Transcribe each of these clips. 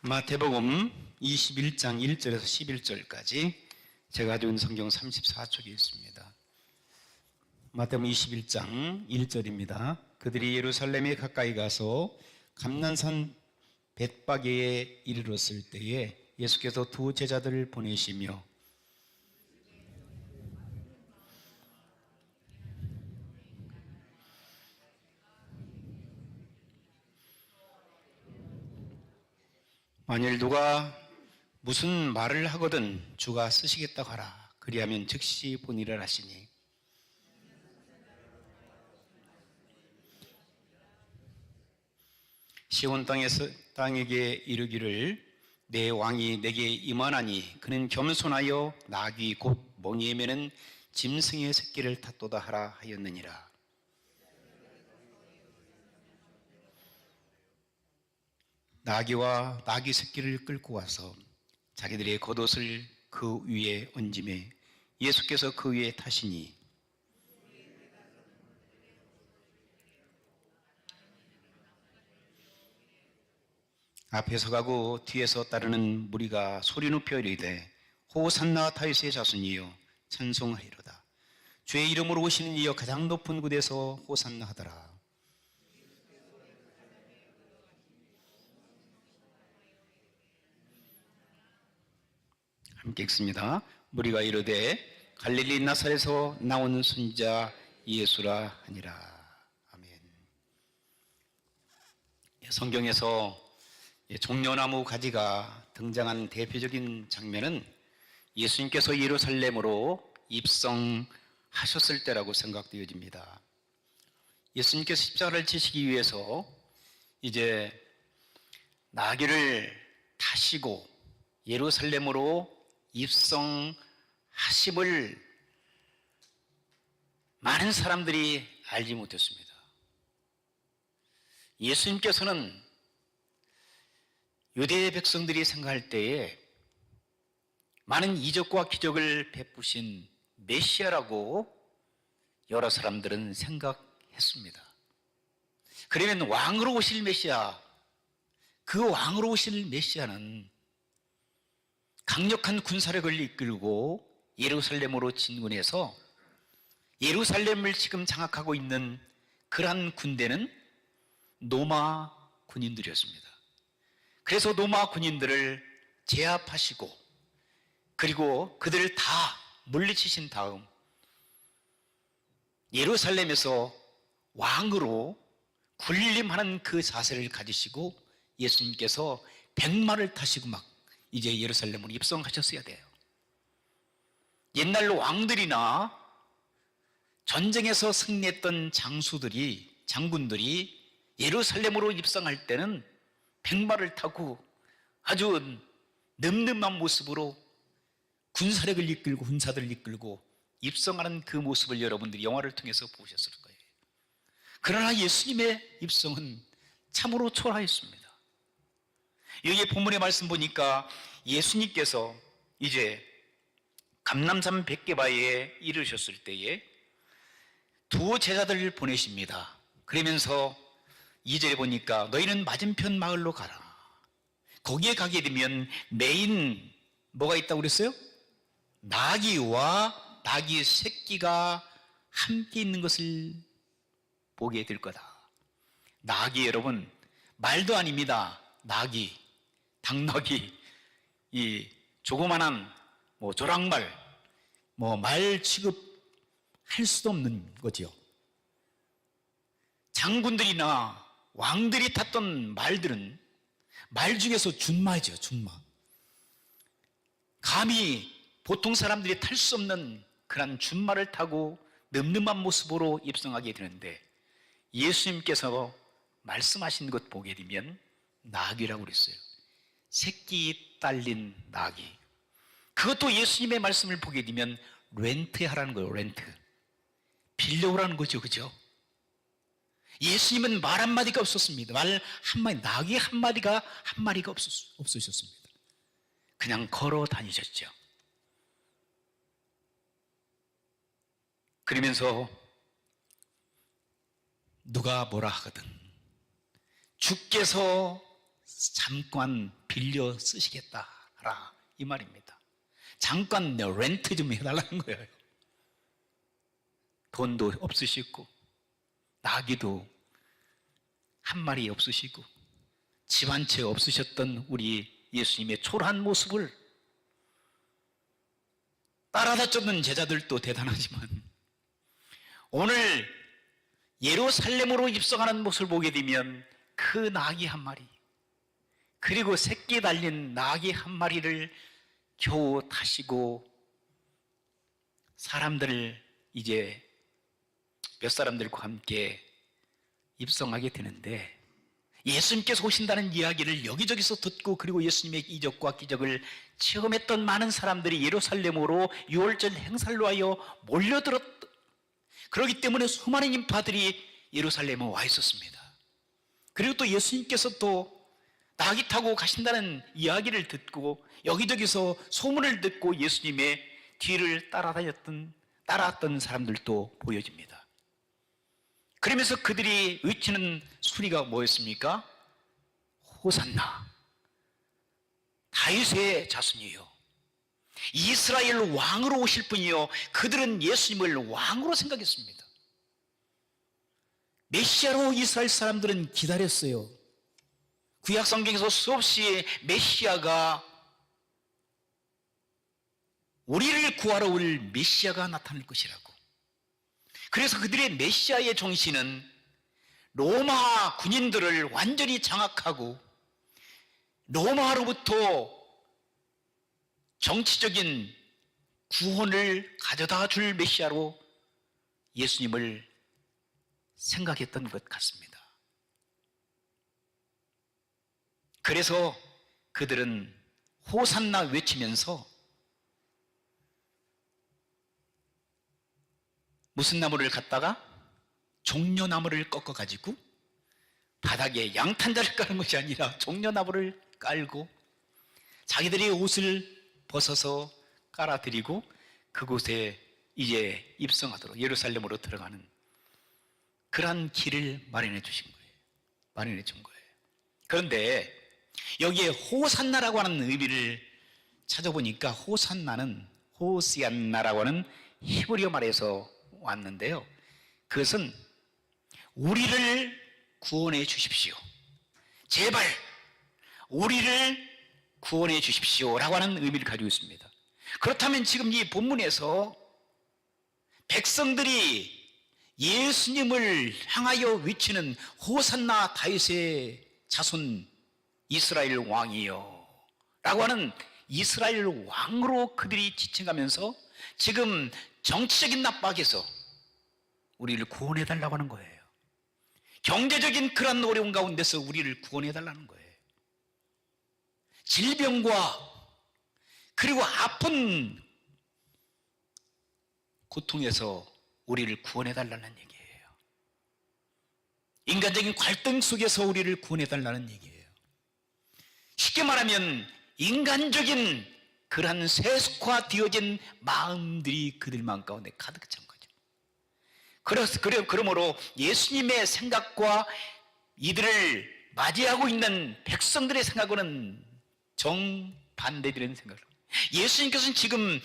마태복음 21장 1절에서 11절까지 제가 가지고 있는 성경 34쪽에 있습니다. 마태복음 21장 1절입니다. 그들이 예루살렘에 가까이 가서 감난산 벳바게에 이르렀을 때에 예수께서 두 제자들을 보내시며 만일 누가 무슨 말을 하거든 주가 쓰시겠다고 하라. 그리하면 즉시 보니라 하시니 시온 땅에게 이르기를 내 왕이 내게 임하나니 그는 겸손하여 나귀 곧 멍에에 매는 짐승의 새끼를 탔도다 하라 하였느니라. 나귀와 나귀 새끼를 끌고 와서 자기들의 겉옷을 그 위에 얹음에 예수께서 그 위에 타시니 앞에서 가고 뒤에서 따르는 무리가 소리 높여 이르되 호산나 다윗의 자손이여 찬송하리로다. 주의 이름으로 오시는 이여 가장 높은 곳에서 호산나 하더라. 함께 읽습니다. 무리가 이르되 갈릴리 나사렛에서 나온 선지자 예수라 하니라. 아멘. 성경에서 종려나무 가지가 등장한 대표적인 장면은 예수님께서 예루살렘으로 입성하셨을 때라고 생각되어집니다. 예수님께서 십자가를 지시기 위해서 이제 나귀를 타시고 예루살렘으로 입성하심을 많은 사람들이 알지 못했습니다. 예수님께서는 유대 백성들이 생각할 때에 많은 이적과 기적을 베푸신 메시아라고 여러 사람들은 생각했습니다. 그러면 왕으로 오실 메시아, 그 왕으로 오실 메시아는 강력한 군사력을 이끌고 예루살렘으로 진군해서 예루살렘을 지금 장악하고 있는 그러한 군대는 로마 군인들이었습니다. 그래서 로마 군인들을 제압하시고 그리고 그들을 다 물리치신 다음 예루살렘에서 왕으로 군림하는 그 자세를 가지시고 예수님께서 백마를 타시고 막 이제 예루살렘으로 입성하셨어야 돼요. 옛날로 왕들이나 전쟁에서 승리했던 장군들이 예루살렘으로 입성할 때는 백마를 타고 아주 늠름한 모습으로 군사력을 이끌고 군사들을 이끌고 입성하는 그 모습을 여러분들이 영화를 통해서 보셨을 거예요. 그러나 예수님의 입성은 참으로 초라했습니다. 여기 본문의 말씀 보니까 예수님께서 이제 감람산 백개바에 이르셨을 때에 두 제자들을 보내십니다. 그러면서 2절에 보니까 너희는 맞은편 마을로 가라. 거기에 가게 되면 메인 뭐가 있다고 그랬어요? 나귀와 나귀 새끼가 함께 있는 것을 보게 될 거다. 나귀 여러분 말도 아닙니다. 나귀, 당나귀, 이 조그만한 조랑말, 말 취급할 수도 없는 거지요. 장군들이나 왕들이 탔던 말들은 말 중에서 준마죠, 준마. 감히 보통 사람들이 탈 수 없는 그런 준마를 타고 늠름한 모습으로 입성하게 되는데 예수님께서 말씀하신 것 보게 되면 나귀라고 그랬어요. 새끼 딸린 나귀. 그것도 예수님의 말씀을 보게 되면 렌트하라는 거예요. 렌트. 빌려오라는 거죠. 그죠? 예수님은 말 한마디가 없었습니다. 말 한마디, 나귀 한마리가 없으셨습니다. 그냥 걸어 다니셨죠. 그러면서 누가 뭐라 하거든 주께서 잠깐 빌려 쓰시겠다라 이 말입니다. 잠깐 렌트 좀 해달라는 거예요. 돈도 없으시고 나귀도 한 마리 없으시고 집 한 채 없으셨던 우리 예수님의 초라한 모습을 따라다 쫓는 제자들도 대단하지만 오늘 예루살렘으로 입성하는 모습을 보게 되면 그 나귀 한 마리 그리고 새끼 달린 나귀 한 마리를 겨우 타시고 사람들을 이제 몇 사람들과 함께 입성하게 되는데 예수님께서 오신다는 이야기를 여기저기서 듣고 그리고 예수님의 이적과 기적을 체험했던 많은 사람들이 예루살렘으로 유월절 행사를 위하여 몰려들었. 그렇기 때문에 수많은 인파들이 예루살렘에 와 있었습니다. 그리고 또 예수님께서 또 나귀 타고 가신다는 이야기를 듣고 여기저기서 소문을 듣고 예수님의 뒤를 따라왔던 사람들도 보여집니다. 그러면서 그들이 외치는 소리가 뭐였습니까? 호산나, 다윗의 자손이요, 이스라엘 왕으로 오실 분이요. 그들은 예수님을 왕으로 생각했습니다. 메시아로 이스라엘 사람들은 기다렸어요. 구약 성경에서 수없이 메시아가 우리를 구하러 올 메시아가 나타날 것이라고. 그래서 그들의 메시아의 정신은 로마 군인들을 완전히 장악하고 로마로부터 정치적인 구원을 가져다 줄 메시아로 예수님을 생각했던 것 같습니다. 그래서 그들은 호산나 외치면서 무슨 나무를 갖다가 종려나무를 꺾어가지고 바닥에 양탄자를 깔은 것이 아니라 종려나무를 깔고 자기들의 옷을 벗어서 깔아드리고 그곳에 이제 입성하도록 예루살렘으로 들어가는 그러한 길을 마련해 주신 거예요. 마련해 준 거예요. 그런데 여기에 호산나라고 하는 의미를 찾아보니까 호시안나라고 하는 히브리어 말에서 왔는데요. 그것은 우리를 구원해 주십시오. 제발 우리를 구원해 주십시오 라고 하는 의미를 가지고 있습니다. 그렇다면 지금 이 본문에서 백성들이 예수님을 향하여 외치는 호산나 다윗의 자손 이스라엘 왕이요 라고 하는 이스라엘 왕으로 그들이 지칭하면서 지금 정치적인 압박에서 우리를 구원해 달라고 하는 거예요. 경제적인 그런 어려운 가운데서 우리를 구원해 달라는 거예요. 질병과 그리고 아픈 고통에서 우리를 구원해 달라는 얘기예요. 인간적인 갈등 속에서 우리를 구원해 달라는 얘기예요. 쉽게 말하면 인간적인 그러한 세속화되어진 마음들이 그들 마음 가운데 가득 찬 거죠. 그러므로 예수님의 생각과 이들을 맞이하고 있는 백성들의 생각과는 정반대되는 생각을. 예수님께서는 지금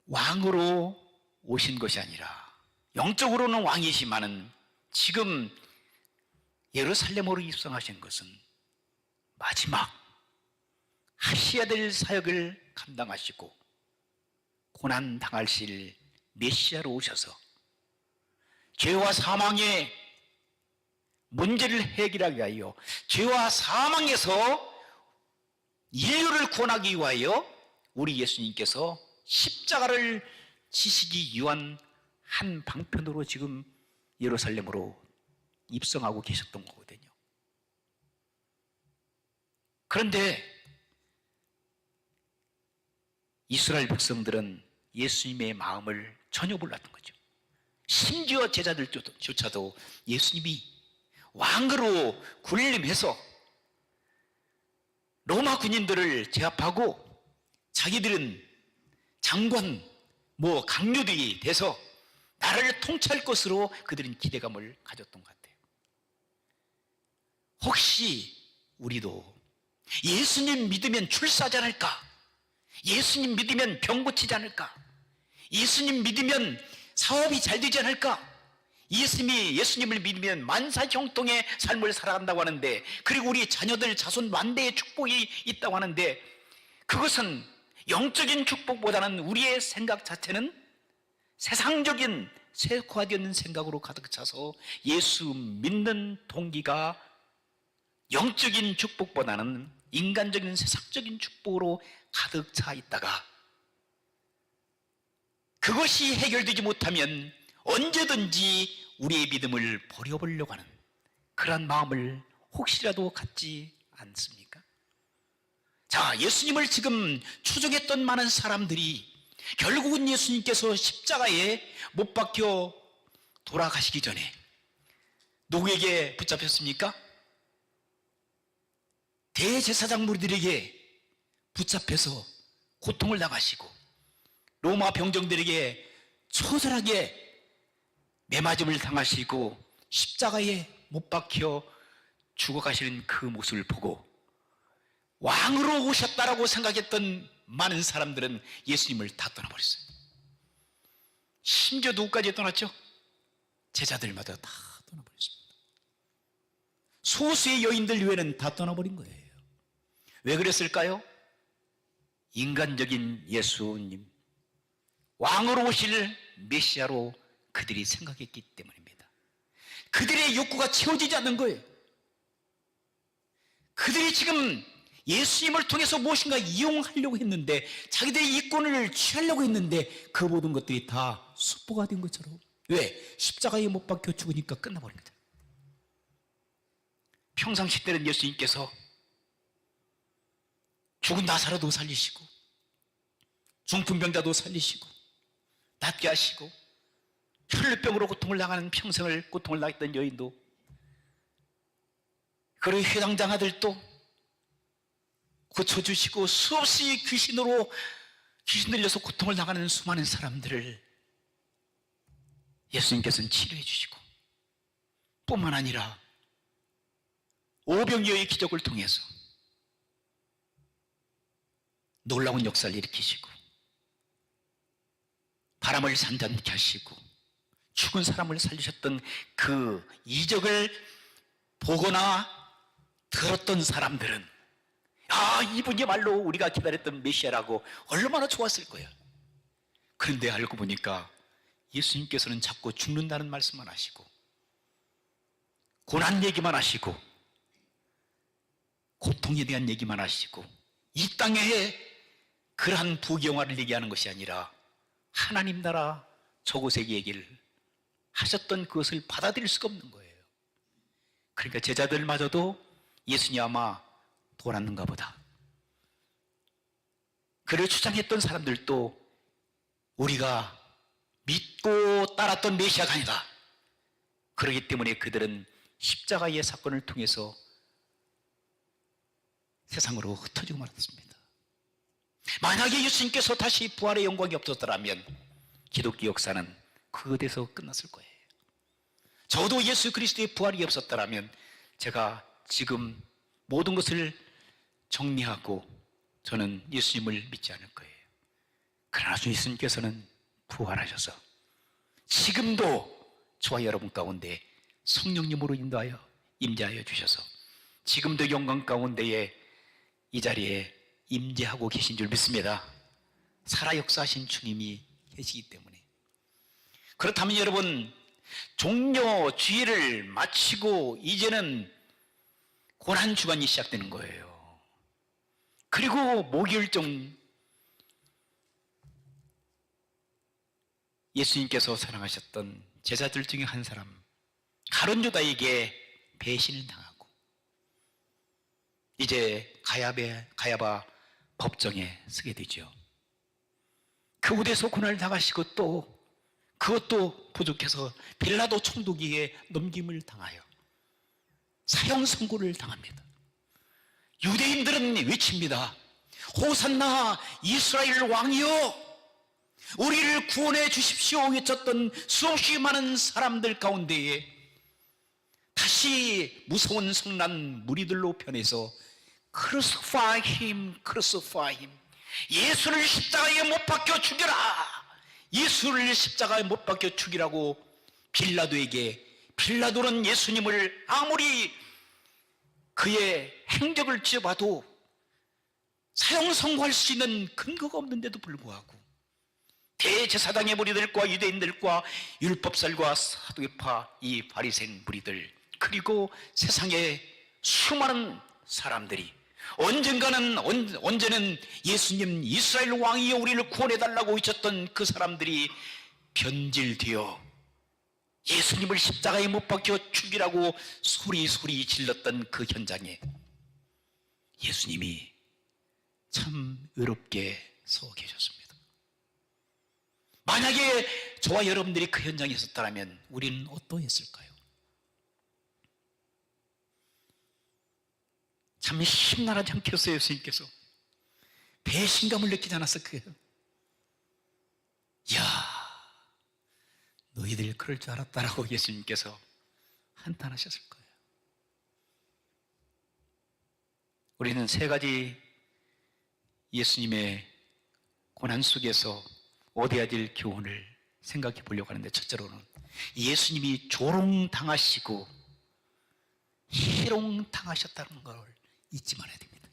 왕으로 오신 것이 아니라 영적으로는 왕이시만은 지금 예루살렘으로 입성하신 것은 마지막 하셔야 될 사역을 감당하시고 고난 당하실 메시아로 오셔서 죄와 사망의 문제를 해결하기 위하여 죄와 사망에서 인류를 구원하기 위하여 우리 예수님께서 십자가를 지시기 위한 한 방편으로 지금 예루살렘으로 입성하고 계셨던 거거든요. 그런데 이스라엘 백성들은 예수님의 마음을 전혀 몰랐던 거죠. 심지어 제자들조차도 예수님이 왕으로 군림해서 로마 군인들을 제압하고 자기들은 장관, 강류들이 돼서 나라를 통치할 것으로 그들은 기대감을 가졌던 것 같아요. 혹시 우리도 예수님 믿으면 출세하지 않을까? 예수님 믿으면 병 고치지 않을까? 예수님 믿으면 사업이 잘 되지 않을까? 예수님을 믿으면 만사형통의 삶을 살아간다고 하는데, 그리고 우리 자녀들 자손 만대의 축복이 있다고 하는데, 그것은 영적인 축복보다는 우리의 생각 자체는 세상적인 세속화되는 생각으로 가득 차서 예수 믿는 동기가 영적인 축복보다는 인간적인 세상적인 축복으로 가득 차 있다가 그것이 해결되지 못하면 언제든지 우리의 믿음을 버려보려고 하는 그런 마음을 혹시라도 갖지 않습니까? 자, 예수님을 지금 추종했던 많은 사람들이 결국은 예수님께서 십자가에 못 박혀 돌아가시기 전에 누구에게 붙잡혔습니까? 대제사장 무리들에게 붙잡혀서 고통을 당하시고 로마 병정들에게 처절하게 매맞음을 당하시고 십자가에 못 박혀 죽어가시는 그 모습을 보고 왕으로 오셨다라고 생각했던 많은 사람들은 예수님을 다 떠나버렸어요. 심지어 누구까지 떠났죠? 제자들마다 다 떠나버렸습니다. 소수의 여인들 외에는 다 떠나버린 거예요. 왜 그랬을까요? 인간적인 예수님, 왕으로 오실 메시아로 그들이 생각했기 때문입니다. 그들의 욕구가 채워지지 않는 거예요. 그들이 지금 예수님을 통해서 무엇인가 이용하려고 했는데, 자기들의 이권을 취하려고 했는데 그 모든 것들이 다 수포가 된 것처럼. 왜? 십자가에 못 박혀 죽으니까 끝나버린 거죠. 평상시 때는 예수님께서 죽은 나사로도 살리시고 중풍병자도 살리시고 낫게 하시고 혈루병으로 고통을 당하는 평생을 고통을 당했던 여인도, 그리고 회당장 아들도 고쳐주시고 수없이 귀신 들려서 고통을 당하는 수많은 사람들을 예수님께서는 치료해 주시고, 뿐만 아니라 오병이어의 기적을 통해서 놀라운 역사를 일으키시고 바람을 산전케 하시고 죽은 사람을 살리셨던 그 이적을 보거나 들었던 사람들은 이분이야말로 우리가 기다렸던 메시아라고 얼마나 좋았을 거예요. 그런데 알고 보니까 예수님께서는 자꾸 죽는다는 말씀만 하시고 고난 얘기만 하시고 고통에 대한 얘기만 하시고 이 땅에 그러한 부경화를 얘기하는 것이 아니라 하나님 나라 저곳의 얘기를 하셨던 그것을 받아들일 수가 없는 거예요. 그러니까 제자들마저도 예수님 아마 돌았는가 보다. 그를 주장했던 사람들도 우리가 믿고 따랐던 메시아가 아니다. 그렇기 때문에 그들은 십자가의 사건을 통해서 세상으로 흩어지고 말았습니다. 만약에 예수님께서 다시 부활의 영광이 없었더라면 기독교 역사는 그것에서 끝났을 거예요. 저도 예수 그리스도의 부활이 없었더라면 제가 지금 모든 것을 정리하고 저는 예수님을 믿지 않을 거예요. 그러나 주 예수님께서는 부활하셔서 지금도 저와 여러분 가운데 성령님으로 인도하여 임재하여 주셔서 지금도 영광 가운데에 이 자리에 임재하고 계신 줄 믿습니다. 살아 역사하신 주님이 계시기 때문에. 그렇다면 여러분, 종려 주일을 마치고 이제는 고난주간이 시작되는 거예요. 그리고 목요일쯤 예수님께서 사랑하셨던 제자들 중에 한 사람 가룟 유다에게 배신을 당하고 이제 가야바 법정에 서게 되죠. 그곳에서 고난을 당하시고 또 그것도 부족해서 빌라도 총독에게 넘김을 당하여 사형 선고를 당합니다. 유대인들은 외칩니다. 호산나 이스라엘 왕이여, 우리를 구원해 주십시오 외쳤던 수없이 많은 사람들 가운데에 다시 무서운 성난 무리들로 변해서 Crucify him, crucify him. 예수를 십자가에 못 박혀 죽여라. 예수를 십자가에 못 박혀 죽이라고 빌라도에게, 빌라도는 예수님을 아무리 그의 행적을 지어봐도 사형 선고할 수 있는 근거가 없는데도 불구하고 대제사장의 무리들과 유대인들과 율법살과 사두개파 이 바리새인 무리들, 그리고 세상의 수많은 사람들이 언제는 예수님 이스라엘 왕이여 우리를 구원해달라고 외쳤던 그 사람들이 변질되어 예수님을 십자가에 못 박혀 죽이라고 소리 질렀던 그 현장에 예수님이 참 의롭게 서 계셨습니다. 만약에 저와 여러분들이 그 현장에 있었다면 우리는 어떠했을까요? 참 힘나지 않겠어요? 예수님께서 배신감을 느끼지 않았을까요? 야, 너희들 그럴 줄 알았다라고 예수님께서 한탄하셨을 거예요. 우리는 세 가지 예수님의 고난 속에서 얻어야 될 교훈을 생각해 보려고 하는데, 첫째로는 예수님이 조롱당하시고 희롱당하셨다는 걸 잊지 말아야 됩니다.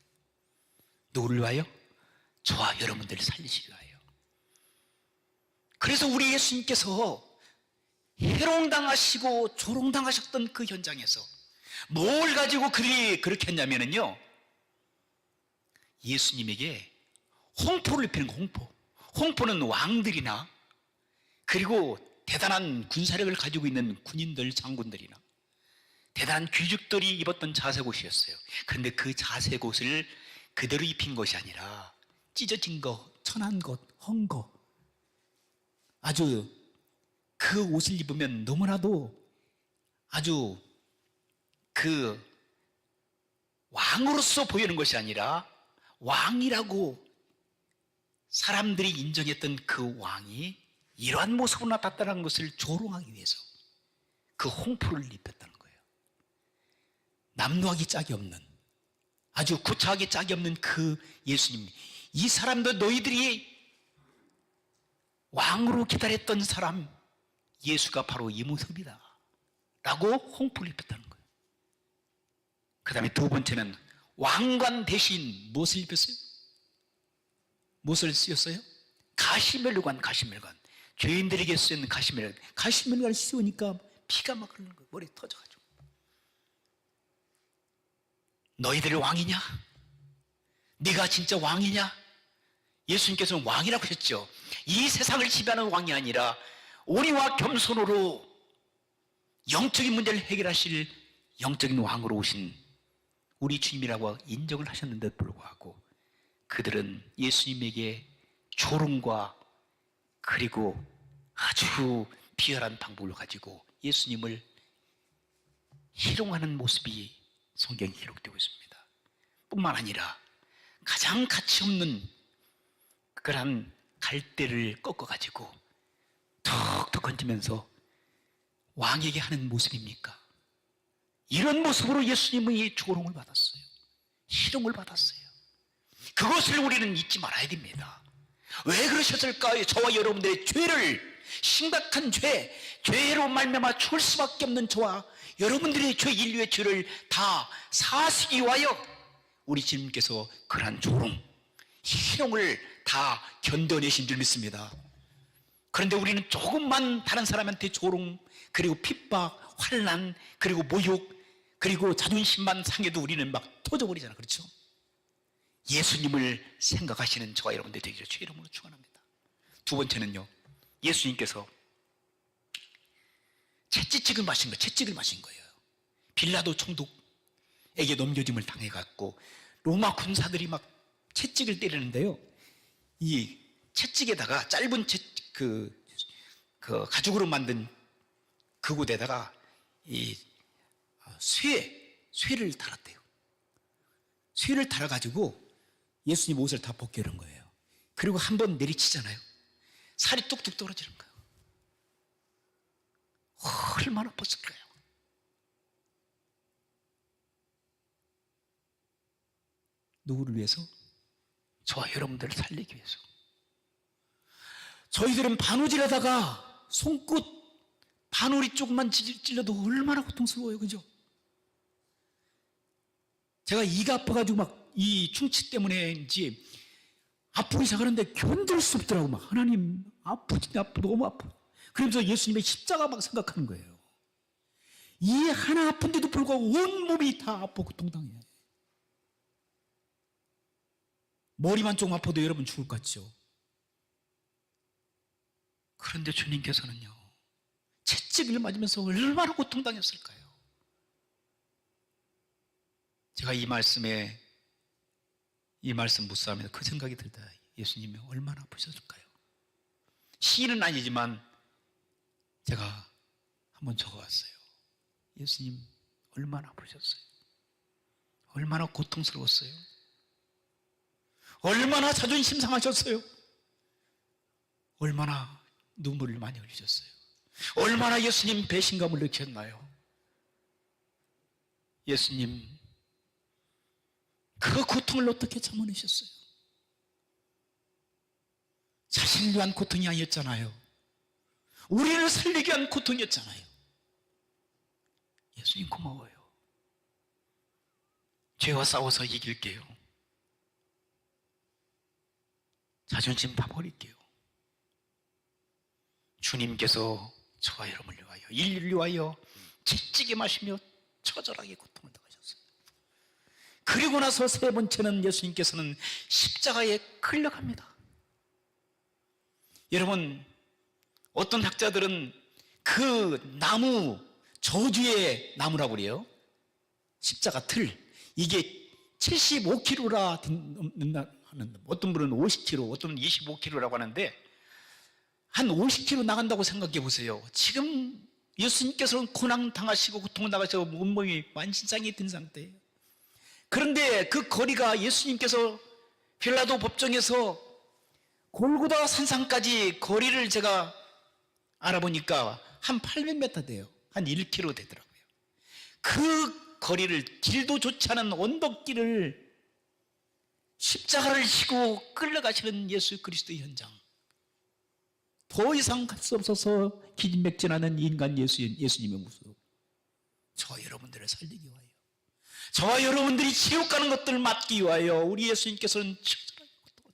누구를 위하여? 저와 여러분들을 살리시기 위하여. 그래서 우리 예수님께서 희롱당하시고 조롱당하셨던 그 현장에서 뭘 가지고 그렇게 했냐면요, 예수님에게 홍포를 입히는 거예요. 홍포는 왕들이나 그리고 대단한 군사력을 가지고 있는 군인들, 장군들이나 대단한 귀족들이 입었던 자색옷이었어요. 그런데 그 자색옷을 그대로 입힌 것이 아니라 찢어진 것, 천한 것, 헝 것, 아주 그 옷을 입으면 너무나도 아주 그 왕으로서 보이는 것이 아니라 왕이라고 사람들이 인정했던 그 왕이 이러한 모습으로 나타났다는 것을 조롱하기 위해서 그 홍포를 입혔다는 거예요. 남루하기 짝이 없는, 아주 구차하기 짝이 없는 그 예수님, 이 사람도 너희들이 왕으로 기다렸던 사람 예수가 바로 이 모습이다 라고 홍포를 입혔다는 거예요. 그 다음에 두 번째는 왕관 대신 무엇을 입혔어요? 무엇을 쓰였어요? 가시멜관. 죄인들에게 쓰는 가시멜관을 씌우니까 피가 막 흐르는 거예요. 머리 터져가지고. 너희들이 왕이냐? 네가 진짜 왕이냐? 예수님께서는 왕이라고 하셨죠. 이 세상을 지배하는 왕이 아니라 온유와 겸손으로 영적인 문제를 해결하실 영적인 왕으로 오신 우리 주님이라고 인정을 하셨는데도 불구하고 그들은 예수님에게 조롱과 그리고 아주 비열한 방법을 가지고 예수님을 희롱하는 모습이 성경에 기록되고 있습니다. 뿐만 아니라 가장 가치 없는 그런 갈대를 꺾어가지고 툭툭 건지면서 왕에게 하는 모습입니까? 이런 모습으로 예수님의 조롱을 받았어요. 희롱을 받았어요. 그것을 우리는 잊지 말아야 됩니다. 왜 그러셨을까요? 저와 여러분들의 죄를, 심각한 죄로 말미암아 죽을 수밖에 없는 저와 여러분들의 죄, 인류의 죄를 다 사하시기 위하여 우리 주님께서 그러한 조롱, 희롱을 다 견뎌내신 줄 믿습니다. 그런데 우리는 조금만 다른 사람한테 조롱, 그리고 핍박, 환난, 그리고 모욕, 그리고 자존심만 상해도 우리는 막 터져버리잖아. 그렇죠? 예수님을 생각하시는 저와 여러분들 되기를 주의 이름으로 축원합니다. 두 번째는요, 예수님께서 채찍을 마신 거예요. 빌라도 총독에게 넘겨짐을 당해갖고 로마 군사들이 막 채찍을 때리는데요, 이 채찍에다가 짧은 그 가죽으로 만든 그곳에다가 이 쇠를 달았대요. 쇠를 달아가지고 예수님 옷을 다 벗겨 놓은 거예요. 그리고 한번 내리치잖아요. 살이 뚝뚝 떨어지는 거예요. 얼마나 아팠을까요? 누구를 위해서? 저와 여러분들을 살리기 위해서. 저희들은 바느질하다가 손끝 바늘이 조금만 찔려도 얼마나 고통스러워요, 그죠? 제가 이가 아파가지고 막 이 충치 때문에인지 아프기 시작하는데 견딜 수 없더라고. 막 하나님 아프지, 너무 아파. 그러면서 예수님의 십자가 막 생각하는 거예요. 이 하나 아픈데도 불구하고 온 몸이 다 아프고 고통당해요. 머리만 조금 아파도 여러분 죽을 것 같죠? 그런데 주님께서는요, 채찍을 맞으면서 얼마나 고통당했을까요? 제가 이 말씀 묵상하면서 그 생각이 들다. 예수님이 얼마나 아프셨을까요? 시인은 아니지만 제가 한번 적어왔어요. 예수님 얼마나 아프셨어요? 얼마나 고통스러웠어요? 얼마나 자존심 상하셨어요? 얼마나 눈물을 많이 흘리셨어요? 얼마나 예수님 배신감을 느꼈나요? 예수님 그 고통을 어떻게 참아내셨어요? 자신을 위한 고통이 아니었잖아요. 우리를 살리기 위한 고통이었잖아요. 예수님 고마워요. 죄와 싸워서 이길게요. 자존심 다 버릴게요. 주님께서 저와 여러분을 위하여, 인류를 위하여 채찍에 마시며 처절하게 고통을 당하셨어요. 그리고 나서 세 번째는 예수님께서는 십자가에 끌려갑니다. 여러분, 어떤 학자들은 그 나무, 저주의 나무라고 그래요. 십자가 틀. 이게 75kg라 하는, 어떤 분은 50kg, 어떤 분은 25kg라고 하는데, 한 50kg 나간다고 생각해 보세요. 지금 예수님께서는 고난 당하시고 고통을 당하시고 온몸이 만신창이 든 상태예요. 그런데 그 거리가 예수님께서 빌라도 법정에서 골고다 산상까지 거리를 제가 알아보니까 한 800m 돼요. 한 1km 되더라고요. 그 거리를, 길도 좋지 않은 언덕길을 십자가를 지고 끌려가시는 예수 그리스도의 현장. 더 이상 갈 수 없어서 기진맥진하는 인간 예수님의 모습. 저와 여러분들을 살리기 위하여, 저와 여러분들이 지옥 가는 것들을 막기 위하여 우리 예수님께서는 처절하게 고통을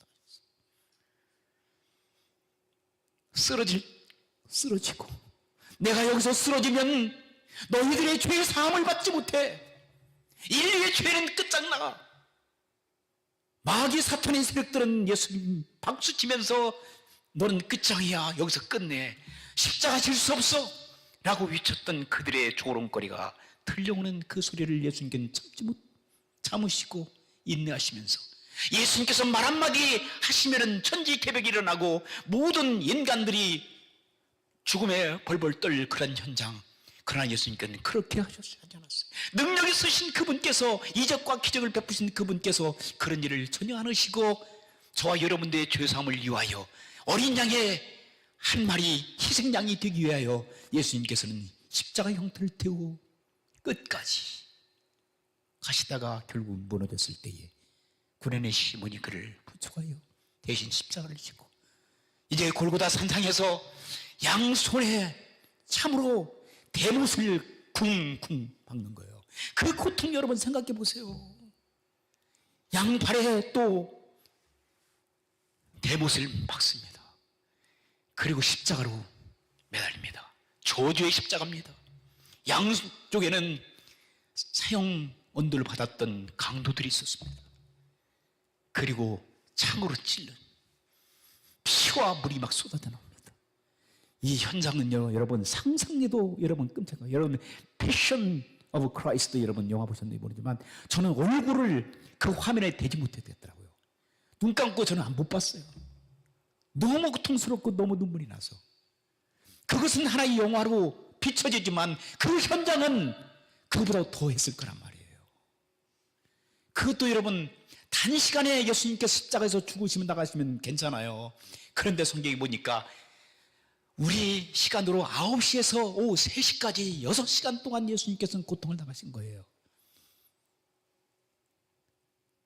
당하셨어요. 쓰러지고 내가 여기서 쓰러지면 너희들의 죄의 사함을 받지 못해. 인류의 죄는 끝장나. 마귀 사탄의 세력들은 예수님 박수치면서 너는 끝장이야, 여기서 끝내, 십자가 질 수 없어 라고 외쳤던 그들의 조롱거리가 들려오는 그 소리를 예수님께는 참으시고 인내하시면서, 예수님께서 말 한마디 하시면은 천지개벽이 일어나고 모든 인간들이 죽음에 벌벌 떨 그런 현장. 그러나 예수님께는 그렇게 하지 않았어요. 능력이 있으신 그분께서, 이적과 기적을 베푸신 그분께서 그런 일을 전혀 안 하시고 저와 여러분들의 죄사함을 위하여 어린 양의 한 마리 희생양이 되기 위하여 예수님께서는 십자가 형태를 떼고 끝까지 가시다가 결국 무너졌을 때에 구레네 시몬이 그를 부축하여 대신 십자가를 지고 이제 골고다 산상에서 양손에 참으로 대못을 쿵쿵 박는 거예요. 그 고통 여러분 생각해 보세요. 양발에 또 대못을 박습니다. 그리고 십자가로 매달립니다. 저주의 십자가입니다. 양쪽에는 사형 언도를 받았던 강도들이 있었습니다. 그리고 창으로 찔른 피와 물이 막 쏟아져 나옵니다. 이 현장은요, 여러분 상상해도 여러분 끔찍해요. 여러분 패션 오브 크라이스트 여러분 영화 보셨는지 모르지만 저는 얼굴을 그 화면에 대지 못했더라고요. 눈 감고 저는 못 봤어요. 너무 고통스럽고 너무 눈물이 나서. 그것은 하나의 영화로 비춰지지만 그 현장은 그보다 더 했을 거란 말이에요. 그것도 여러분 단시간에 예수님께서 십자가에서 죽으시면 나가시면 괜찮아요. 그런데 성경에 보니까 우리 시간으로 9시에서 오후 3시까지 6시간 동안 예수님께서는 고통을 당하신 거예요.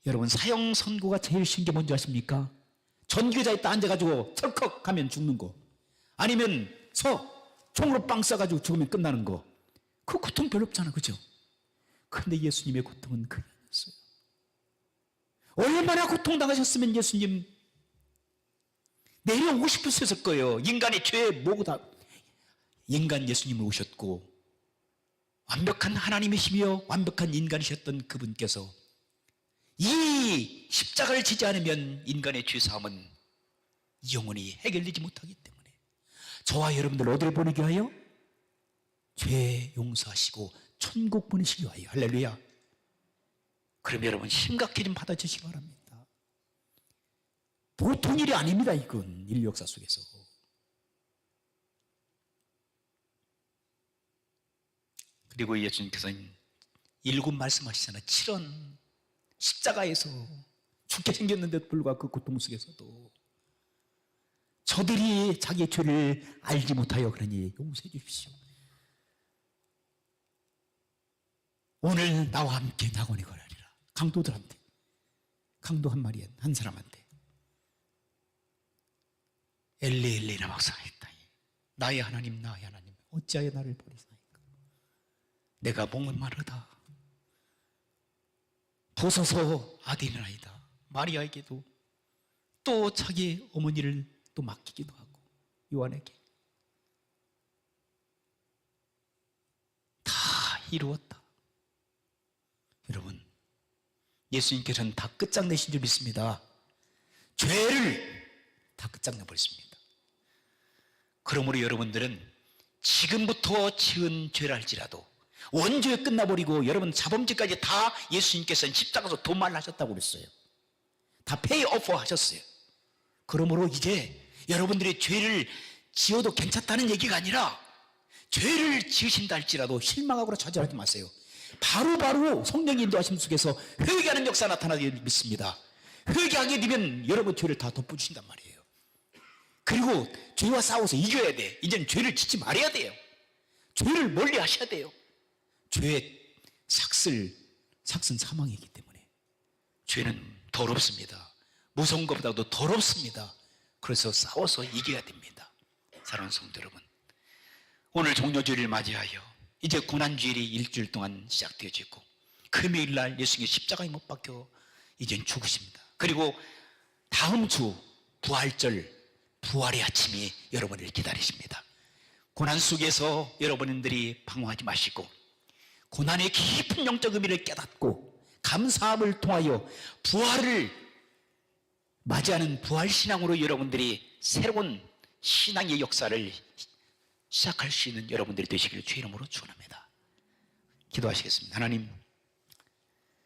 여러분, 사형 선고가 제일 쉬운 게 뭔지 아십니까? 전기의자에 딱 앉아가지고 철컥 하면 죽는 거, 아니면 총으로 빵 쏴가지고 죽으면 끝나는 거, 그 고통 별로 없잖아, 그죠? 그런데 예수님의 고통은 그게 아니었어요. 얼마나 고통당하셨으면 예수님 내려오고 싶으셨을 거예요. 인간의 죄에 뭐고 다 인간 예수님을 오셨고, 완벽한 하나님이시며 완벽한 인간이셨던 그분께서 이 십자가를 지지 않으면 인간의 죄사함은 영원히 해결되지 못하기 때문에 저와 여러분들 어디를 보내기 위하여? 죄 용서하시고 천국 보내시기 위하여. 할렐루야. 그럼 여러분 심각히 좀 받아주시기 바랍니다. 보통 일이 아닙니다. 이건 인류 역사 속에서. 그리고 예수님께서는 일곱 말씀하시잖아요. 7원 십자가에서 죽게 생겼는데도 불구하고 그 고통 속에서도 저들이 자기의 죄를 알지 못하여 그러니 용서해 주십시오. 오늘 나와 함께 낙원에 걸으리라. 강도들한테, 강도 한 마리, 한 사람한테 엘리 엘리라 막상했다. 나의 하나님, 나의 하나님, 어찌하여 나를 버리사이까? 내가 목마르다. 보소서 아들이나이다. 마리아에게도 또 자기 어머니를 또 맡기기도 하고 요한에게 다 이루었다. 여러분, 예수님께서는 다 끝장내신 줄 믿습니다. 죄를 다 끝장내버렸습니다. 그러므로 여러분들은 지금부터 지은 죄라 할지라도 원죄에 끝나버리고 여러분 자범죄까지 다 예수님께서는 십자가에서 도말하셨다고 그랬어요. 다 페이오프 하셨어요. 그러므로 이제 여러분들의 죄를 지어도 괜찮다는 얘기가 아니라 죄를 지으신다 할지라도 실망하거나 좌절하지 마세요. 바로 성령의 인도하심 속에서 회개하는 역사 나타나게 믿습니다. 회개하게 되면 여러분 죄를 다 덮어주신단 말이에요. 그리고 죄와 싸워서 이겨야 돼. 이제는 죄를 짓지 말아야 돼요. 죄를 멀리 하셔야 돼요. 죄의 삭은 사망이기 때문에 죄는 더럽습니다. 무서운 것보다도 더럽습니다. 그래서 싸워서 이겨야 됩니다. 사랑하는 성도 여러분, 오늘 종료주일을 맞이하여 이제 고난주일이 일주일 동안 시작되어지고 금요일날 예수님이 십자가에 못 박혀 이젠 죽으십니다. 그리고 다음 주 부활절, 부활의 아침이 여러분을 기다리십니다. 고난 속에서 여러분들이 방황하지 마시고 고난의 깊은 영적 의미를 깨닫고 감사함을 통하여 부활을 맞이하는 부활신앙으로 여러분들이 새로운 신앙의 역사를 시작할 수 있는 여러분들이 되시기를 주의 이름으로 축원합니다. 기도하시겠습니다. 하나님,